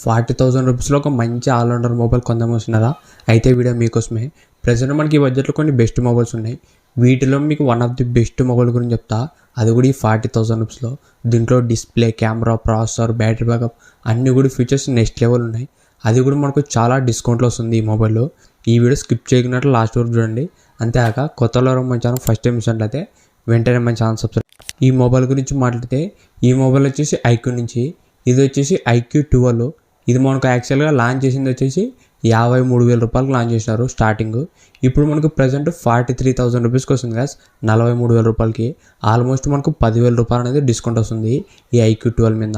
40,000 రూపీస్లో ఒక మంచి ఆల్రౌండర్ మొబైల్ కొందామొస్తున్నారా? అయితే వీడియో మీకోసమే. ప్రెజెంట్ మనకి ఈ బడ్జెట్లో కొన్ని బెస్ట్ మొబైల్స్ ఉన్నాయి. వీటిలో మీకు one of the best mobile గురించి చెప్తా. అది కూడా ఈ 40,000 రూపీస్లో. దీంట్లో display, camera, processor, battery backup అన్నీ కూడా ఫీచర్స్ నెక్స్ట్ లెవెల్ ఉన్నాయి. అది కూడా మనకు చాలా డిస్కౌంట్లో వస్తుంది ఈ మొబైల్లో. ఈ వీడియో స్కిప్ చేయకున్నట్లు లాస్ట్ వరకు చూడండి. అంతేకాక కొత్తలో మన ఛానల్ ఫస్ట్ టైం చూసినట్లయితే వెంటనే మన ఛానల్ సబ్స్క్రైబ్. ఈ మొబైల్ గురించి మాట్లాడితే ఈ మొబైల్ వచ్చేసి ఐక్యూ నుంచి, ఇది వచ్చేసి ఐక్యూ 12. ఇది మనకు యాక్చువల్గా లాంచ్ చేసింది వచ్చేసి 53,000 రూపాయలకు లాంచ్ చేసినారు స్టార్టింగ్. ఇప్పుడు మనకు ప్రజెంట్ 43,000 రూపీస్కి వస్తుంది గాస్. 43,000 రూపాయలకి ఆల్మోస్ట్ మనకు 10,000 రూపాయలు అనేది డిస్కౌంట్ వస్తుంది ఈ ఐక్యూ 12 మీద.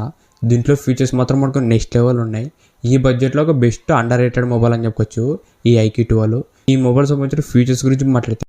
దీంట్లో ఫీచర్స్ మాత్రం మనకు నెక్స్ట్ లెవెల్ ఉన్నాయి. ఈ బడ్జెట్లో ఒక బెస్ట్ అండర్ రేటెడ్ మొబైల్ అని చెప్పొచ్చు ఈ ఐక్యూ 12. ఈ మొబైల్ సంబంధించిన ఫీచర్స్ గురించి మాట్లాడితే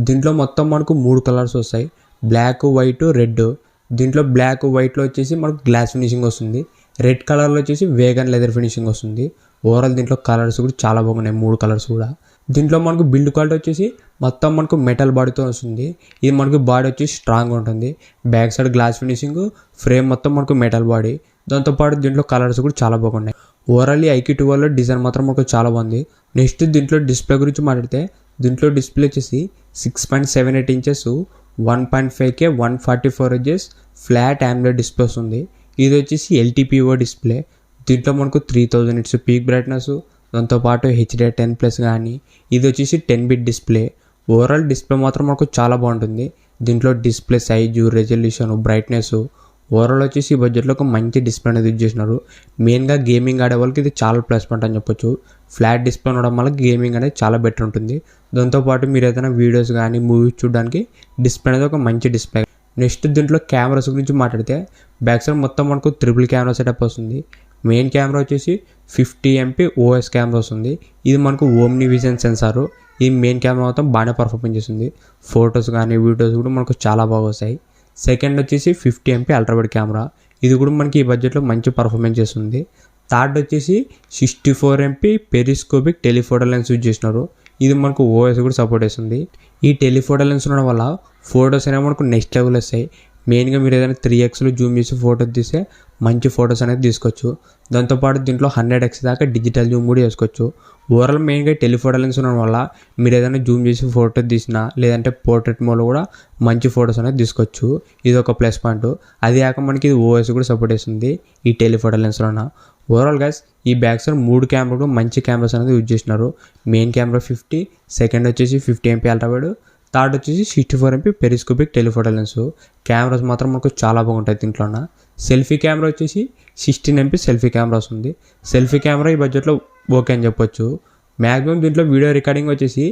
దీంట్లో మొత్తం మనకు 3 కలర్స్ వస్తాయి, బ్లాక్, వైట్, రెడ్. దీంట్లో బ్లాక్, వైట్లో వచ్చేసి మనకు గ్లాస్ ఫినిషింగ్ వస్తుంది. రెడ్ కలర్లో వచ్చేసి వేగన్ లెదర్ ఫినిషింగ్ వస్తుంది. ఓవరాల్ దీంట్లో కలర్స్ కూడా చాలా బాగున్నాయి, 3 కలర్స్ కూడా. దీంట్లో మనకు బిల్డ్ క్వాలిటీ వచ్చేసి మొత్తం మనకు మెటల్ బాడీతో వస్తుంది. ఇది మనకు బాడీ వచ్చేసి స్ట్రాంగ్ ఉంటుంది. Back side glass finishing, frame మొత్తం మనకు మెటల్ బాడీ. దాంతోపాటు దీంట్లో కలర్స్ కూడా చాలా బాగున్నాయి. ఓవరాల్ ఈ ఐక్యూ 12లో డిజైన్ మాత్రం మనకు చాలా బాగుంది. నెక్స్ట్ దీంట్లో డిస్ప్లే గురించి మాట్లాడితే దీంట్లో డిస్ప్లే వచ్చేసి 6.78 inches 1.5K 144 Hz flat AMOLED display వస్తుంది. ఇది వచ్చేసి LTPO డిస్ప్లే. దీంట్లో మనకు 3000 నిట్స్ పీక్ బ్రైట్నెస్, దాంతోపాటు HDR10+ కానీ. ఇది వచ్చేసి 10-bit డిస్ప్లే. ఓవరాల్ డిస్ప్లే మాత్రం మనకు చాలా బాగుంటుంది. దీంట్లో display size, resolution, brightness overall వచ్చేసి ఈ బడ్జెట్లో ఒక మంచి డిస్ప్లే అనేది యూజ్ చేసినారు. మెయిన్గా గేమింగ్ ఆడే వాళ్ళకి ఇది చాలా ప్లస్ పాయింట్ అని చెప్పొచ్చు. ఫ్లాట్ డిస్ప్లే ఉండడం వల్ల గేమింగ్ అనేది చాలా బెటర్ ఉంటుంది. దాంతోపాటు మీరు ఏదైనా వీడియోస్ కానీ మూవీస్ చూడడానికి డిస్ప్లే అనేది ఒక మంచి డిస్ప్లే. నెక్స్ట్ దీంట్లో కెమెరాస్ గురించి మాట్లాడితే బ్యాక్ సైడ్ మొత్తం మనకు ట్రిపుల్ కెమెరా సెటప్ వస్తుంది. మెయిన్ కెమెరా వచ్చేసి 50 MP OS కెమెరా వస్తుంది. ఇది మనకు ఓమ్ని విజన్ సెన్సారు. ఈ మెయిన్ కెమెరా మొత్తం బాగానే పర్ఫార్మెన్స్ చేస్తుంది. ఫొటోస్ కానీ వీడియోస్ కూడా మనకు చాలా బాగా వస్తాయి. సెకండ్ వచ్చేసి 50 MP అల్ట్రావైడ్ కెమెరా. ఇది కూడా మనకి ఈ బడ్జెట్లో మంచి పర్ఫార్మెన్స్ చేస్తుంది. థర్డ్ వచ్చేసి 64 MP periscopic telephoto lens use చేసినారు. ఇది మనకు OS కూడా సపోర్ట్ చేస్తుంది. ఈ టెలిఫోటో లెన్స్ ఉండడం వల్ల ఫొటోస్ అనేవి మనకు నెక్స్ట్ లెవెల్ వస్తాయి. మెయిన్గా మీరు ఏదైనా 3xలో జూమ్ చేసి ఫోటో తీస్తే మంచి ఫొటోస్ అనేది తీసుకోవచ్చు. దాంతోపాటు దీంట్లో 100x దాకా డిజిటల్ జూమ్ కూడా చేసుకోవచ్చు. ఓవరాల్ మెయిన్గా టెలిఫోటో లెన్స్ ఉండడం వల్ల మీరు ఏదైనా జూమ్ చేసి ఫోటో తీసినా లేదంటే పోర్ట్రేట్ మోడ్లో కూడా మంచి ఫొటోస్ అనేది తీసుకోవచ్చు. ఇది ఒక ప్లస్ పాయింట్. అది కాక మనకి ఇది OS కూడా సపోర్ట్ చేస్తుంది ఈ టెలిఫోటో లెన్స్లోన. ఓవరాల్ గైస్ ఈ బ్యాక్ సైడ్ 3 కెమెరాలు మంచి కెమెరాస్ అనేది యూజ్ చేసినారు. మెయిన్ కెమెరా 50, సెకండ్ వచ్చేసి 50 MP అల్ట్రావైడ్, థర్డ్ వచ్చేసి 64 MP periscopic telephoto lens. Cameras మాత్రం మనకు చాలా బాగుంటాయి. దీంట్లోన సెల్ఫీ కెమెరా వచ్చేసి 16 MP సెల్ఫీ కెమెరా వస్తుంది. సెల్ఫీ కెమెరా ఈ బడ్జెట్లో ఓకే అని చెప్పొచ్చు. మ్యాక్సిమం దీంట్లో వీడియో రికార్డింగ్ వచ్చేసి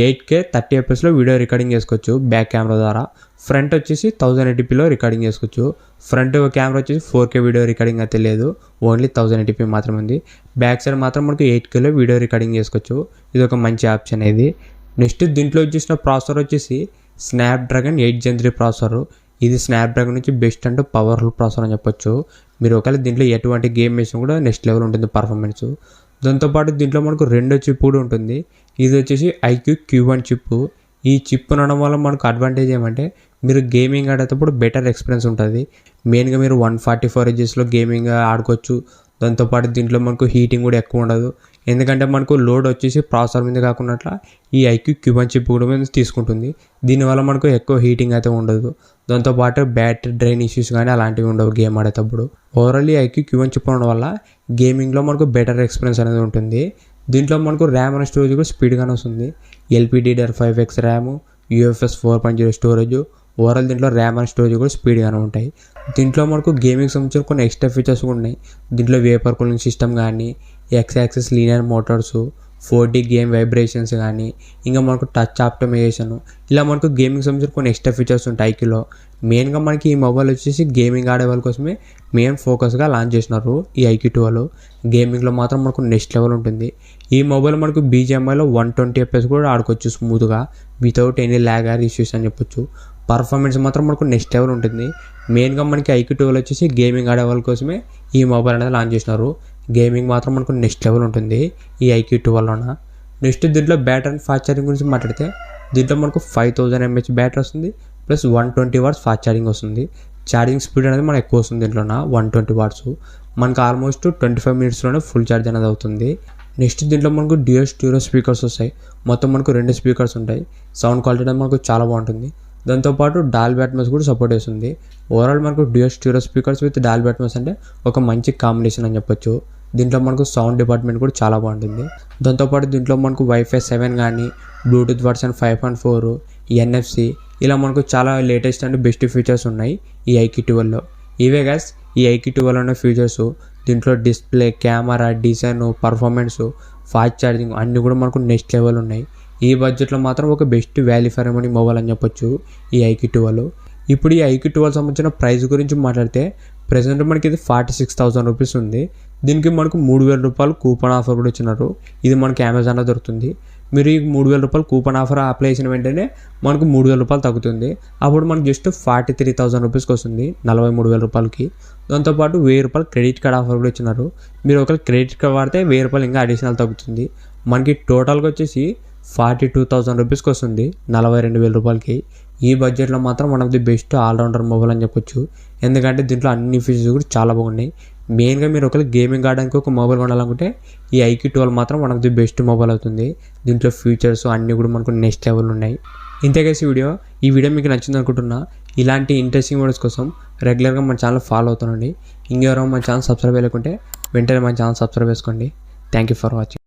8K 30 fps వీడియో రికార్డింగ్ చేసుకోవచ్చు బ్యాక్ కెమెరా ద్వారా. ఫ్రంట్ వచ్చేసి 1080pలో రికార్డింగ్ చేసుకోవచ్చు. ఫ్రంట్ కెమెరా వచ్చేసి 4K వీడియో రికార్డింగ్ అయితే లేదు, ఓన్లీ 1080p మాత్రమే ఉంది. బ్యాక్ సైడ్ మాత్రం మనకు 8Kలో వీడియో రికార్డింగ్ చేసుకోవచ్చు. ఇది ఒక మంచి ఆప్షన్ ఇది. నెక్స్ట్ దీంట్లో వచ్చేసిన ప్రాసెసర్ వచ్చేసి స్నాప్డ్రాగన్ 8 Gen 3 ప్రాసెసర్. ఇది స్నాప్డ్రాగన్ నుంచి బెస్ట్ అండ్ పవర్ఫుల్ ప్రాసెసర్ అని చెప్పొచ్చు. మీరు ఒకవేళ దీంట్లో ఎటువంటి గేమ్ వేసినా కూడా నెక్స్ట్ లెవెల్ ఉంటుంది పర్ఫార్మెన్స్. దాంతోపాటు దీంట్లో మనకు 2 చిప్ కూడా ఉంటుంది. ఇది వచ్చేసి ఐక్యూ Q1 చిప్. ఈ చిప్ ఉండడం వల్ల మనకు అడ్వాంటేజ్ ఏమంటే మీరు గేమింగ్ ఆడేటప్పుడు బెటర్ ఎక్స్పీరియన్స్ ఉంటుంది. మెయిన్గా మీరు 144 Hzలో గేమింగ్ ఆడుకోవచ్చు. దాంతోపాటు దీంట్లో మనకు హీటింగ్ కూడా ఎక్కువ ఉండదు. ఎందుకంటే మనకు లోడ్ వచ్చేసి ప్రాసెసర్ మీద కాకుండా ఈ ఐక్యూ Q1 చిప్ కూడా మీద తీసుకుంటుంది. దీనివల్ల మనకు ఎక్కువ హీటింగ్ అయితే ఉండదు. దాంతోపాటు బ్యాటరీ డ్రైన్ ఇష్యూస్ కానీ అలాంటివి ఉండవు గేమ్ ఆడేటప్పుడు. ఓవరాల్ ఈ ఐక్యూ Q1 చిప్ ఉండడం వల్ల గేమింగ్లో మనకు బెటర్ ఎక్స్పీరియన్స్ అనేది ఉంటుంది. దీంట్లో మనకు ర్యామ్ అండ్ స్టోరేజ్ కూడా స్పీడ్గానే వస్తుంది. LPDDR5X RAM, UFS 4.0 storage. Overall దీంట్లో ర్యామ్ అండ్ స్టోరేజ్ కూడా స్పీడ్గానే ఉంటాయి. దీంట్లో మనకు గేమింగ్ సంబంధించిన కొన్ని ఎక్స్ట్రా ఫీచర్స్ కూడా ఉన్నాయి. దీంట్లో వేపర్ కూలింగ్ సిస్టమ్ కానీ, X axis linear motors, 4D game vibrations కానీ, ఇంకా మనకు టచ్ ఆప్టిమైజేషన్, ఇలా మనకు గేమింగ్ సంబంధించిన కొన్ని ఎక్స్ట్రా ఫీచర్స్ ఉంటాయి ఐక్యూలో. మెయిన్గా మనకి ఈ మొబైల్ వచ్చేసి గేమింగ్ ఆడే వాళ్ళ కోసమే మెయిన్ ఫోకస్గా లాంచ్ చేసినారు ఈ ఐక్యూ 12. గేమింగ్లో మాత్రం మనకు నెక్స్ట్ లెవెల్ ఉంటుంది. ఈ మొబైల్ మనకు BGMIలో 120 fps కూడా ఆడుకోవచ్చు స్మూత్గా without any lag or issues అని చెప్పొచ్చు. పర్ఫార్మెన్స్ మాత్రం మనకు నెక్స్ట్ లెవెల్ ఉంటుంది. మెయిన్గా మనకి ఐక్యూ 12 వచ్చేసి గేమింగ్ ఆడే వాళ్ళ కోసమే ఈ మొబైల్ అనేది లాంచ్ చేసినారు. గేమింగ్ మాత్రం మనకు నెక్స్ట్ లెవెల్ ఉంటుంది ఈ ఐక్యూ 12లోన. నెక్స్ట్ దీంట్లో బ్యాటరీ అండ్ ఫాస్ట్ ఛార్జింగ్ గురించి మాట్లాడితే దీంట్లో మనకు 5000 mAh బ్యాటరీ వస్తుంది, ప్లస్ 120 watts ఫాస్ట్ ఛార్జింగ్ వస్తుంది. ఛార్జింగ్ స్పీడ్ అనేది మనకు ఎక్కువ వస్తుంది దీంట్లోన 120 వాట్స్. మనకు ఆల్మోస్ట్ 25 మినిట్స్లోనే ఫుల్ ఛార్జ్ అనేది అవుతుంది. నెక్స్ట్ దీంట్లో మనకు డ్యూయల్ స్టీరియో స్పీకర్స్ వస్తాయి. మొత్తం మనకు 2 స్పీకర్స్ ఉంటాయి. సౌండ్ క్వాలిటీ అనేది మనకు చాలా బాగుంటుంది. దాంతోపాటు డాల్బీ అట్మాస్ కూడా సపోర్ట్ చేస్తుంది. ఓవరాల్ మనకు dual stereo speakers with Dolby Atmos అంటే ఒక మంచి కాంబినేషన్ అని చెప్పొచ్చు. దీంట్లో మనకు సౌండ్ డిపార్ట్మెంట్ కూడా చాలా బాగుంటుంది. దాంతోపాటు దీంట్లో మనకు వైఫై 7 కానీ బ్లూటూత్ వర్షన్ 5.4 NFC ఇలా మనకు చాలా లేటెస్ట్ అండ్ బెస్ట్ ఫీచర్స్ ఉన్నాయి ఈ IQ12లో. ఇవే గైస్ ఈ IQ12 ఉన్న ఫీచర్స్. దీంట్లో display, camera, design, performance, fast charging అన్నీ కూడా మనకు నెక్స్ట్ లెవెల్ ఉన్నాయి. ఈ బడ్జెట్లో మాత్రం ఒక best value for money mobile అని చెప్పొచ్చు ఈ IQ12. ఇప్పుడు ఈ IQ12 సంబంధించిన ప్రైస్ గురించి మాట్లాడితే ప్రెసెంట్ మనకి ఇది 46,000 రూపీస్ ఉంది. దీనికి మనకు 3,000 రూపాయలు కూపన్ ఆఫర్ కూడా ఇచ్చినారు. ఇది మనకి అమెజాన్లో దొరుకుతుంది. మీరు ఈ 3,000 రూపాయలు కూపన్ ఆఫర్ అప్లై చేసిన వెంటనే మనకు 3,000 రూపాయలు తగ్గుతుంది. అప్పుడు మనకు జస్ట్ 43,000 రూపీస్కి వస్తుంది, 43,000 రూపాయలకి. దాంతోపాటు 1,000 రూపాయలు క్రెడిట్ కార్డ్ ఆఫర్ కూడా ఇచ్చినారు. మీరు ఒకవేళ క్రెడిట్ కార్డ్ వాడితే 1,000 రూపాయలు ఇంకా అడిషనల్ తగ్గుతుంది. మనకి టోటల్గా వచ్చేసి 42,000 రూపీస్కి వస్తుంది, 42,000 రూపాయలకి. ఈ బడ్జెట్లో మాత్రం one of the best all rounder mobile అని చెప్పొచ్చు. ఎందుకంటే దీంట్లో అన్ని ఫీచర్స్ కూడా చాలా బాగున్నాయి. మెయిన్గా మీరు ఒకవేళ గేమింగ్ ఆడడానికి ఒక మొబైల్ కొనాలనుకుంటే ఈ IQ12 మాత్రం one of the best mobile అవుతుంది. దీంట్లో ఫీచర్స్ అన్నీ కూడా మనకు నెక్స్ట్ లెవెల్ ఉన్నాయి. ఇంతకేసి ఈ వీడియో మీకు నచ్చింది అనుకుంటున్నా. ఇలాంటి ఇంట్రెస్టింగ్ వీడియోస్ కోసం రెగ్యులర్గా మన ఛానల్ ఫాలో అవుతానండి. ఇంకెవరో మన ఛానల్ సబ్స్క్రైబ్ చేయలేకుంటే వెంటనే మన ఛానల్ సబ్స్క్రైబ్ చేసుకోండి. Thank you for watching.